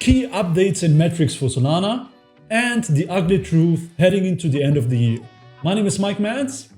key updates and metrics for Solana, and the ugly truth heading into the end of the year. My name is mikemadz.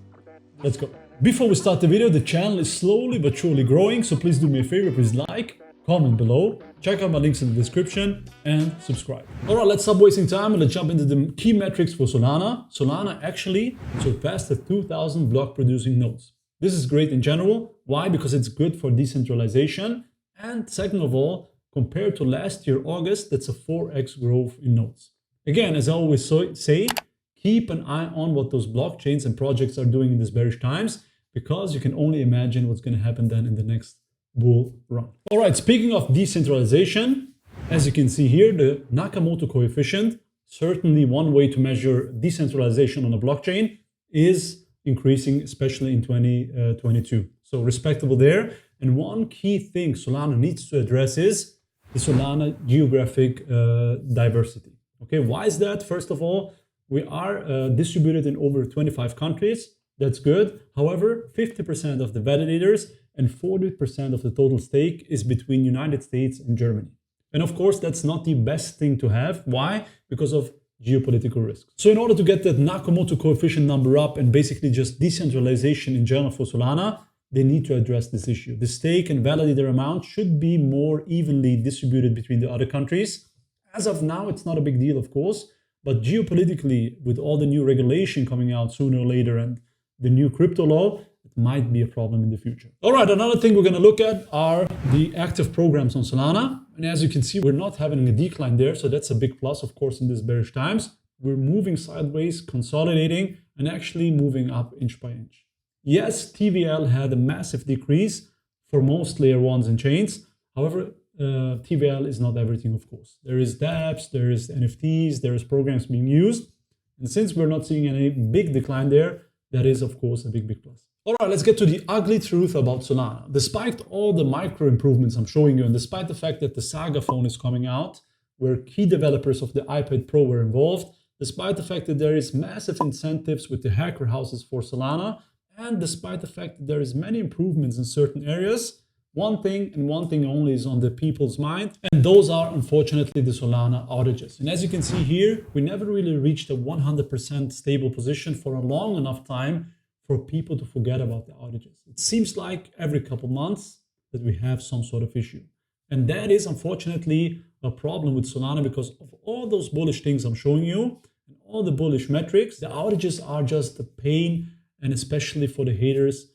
Let's go. Before we start the video, the channel is slowly but surely growing, so please do me a favor, please like, comment below, check out my links in the description, and subscribe. Alright, let's stop wasting time and let's jump into the key metrics for Solana. Solana actually surpassed the 2,000 block producing nodes. This is great in general. Why? Because it's good for decentralization. And second of all, compared to last year, August, that's a 4x growth in nodes. Again, as I always say, keep an eye on what those blockchains and projects are doing in these bearish times, because you can only imagine what's going to happen then in the next bull run. All right, speaking of decentralization, as you can see here, the Nakamoto coefficient, certainly one way to measure decentralization on a blockchain, is increasing, especially in 2022. So respectable there. And one key thing Solana needs to address is the Solana geographic diversity. Okay, why is that? First of all, we are distributed in over 25 countries. That's good. However, 50% of the validators and 40% of the total stake is between United States and Germany. And of course, that's not the best thing to have. Why? Because of geopolitical risks. So in order to get that Nakamoto coefficient number up and basically just decentralization in general for Solana, they need to address this issue. The stake and validator amount should be more evenly distributed between the other countries. As of now, it's not a big deal, of course, but geopolitically, with all the new regulation coming out sooner or later and the new crypto law, it might be a problem in the future. All right, another thing we're going to look at are the active programs on Solana. And as you can see, we're not having a decline there, so that's a big plus, of course, in these bearish times. We're moving sideways, consolidating, and actually moving up inch by inch. Yes, TVL had a massive decrease for most layer ones and chains. However, TVL is not everything, of course. There is dApps, there is NFTs, there is programs being used. And since we're not seeing any big decline there, that is, of course, a big plus. All right, let's get to the ugly truth about Solana. Despite all the micro improvements I'm showing you, and despite the fact that the Saga phone is coming out, where key developers of the iPad Pro were involved, despite the fact that there is massive incentives with the hacker houses for Solana, and despite the fact that there is many improvements in certain areas, one thing and one thing only is on the people's mind, and those are unfortunately the Solana outages. And as you can see here, we never really reached a 100% stable position for a long enough time for people to forget about the outages. It seems like every couple months that we have some sort of issue. And that is unfortunately a problem with Solana, because of all those bullish things I'm showing you and all the bullish metrics, the outages are just a pain, and especially for the haters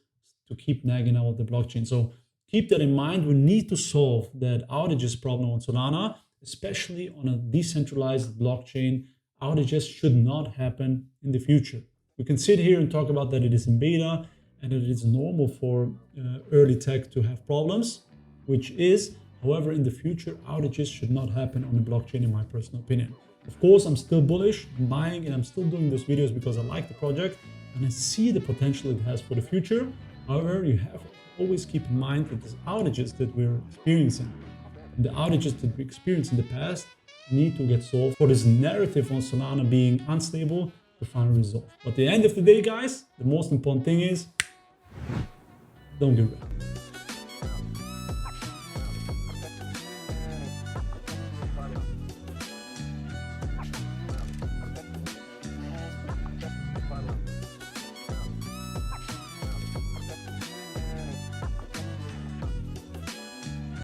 to keep nagging out the blockchain. So keep that in mind. We need to solve that outages problem on Solana, especially on a decentralized blockchain. Outages should not happen in the future. We can sit here and talk about that it is in beta and that it is normal for early tech to have problems, which is, however, in the future, outages should not happen on the blockchain, in my personal opinion. Of course, I'm still bullish, I'm buying, and I'm still doing those videos because I like the project and I see the potential it has for the future. However, you have always keep in mind that these outages that we're experiencing, and the outages that we experienced in the past, need to get solved for this narrative on Solana being unstable to finally resolve. But at the end of the day, guys, the most important thing is don't get ready.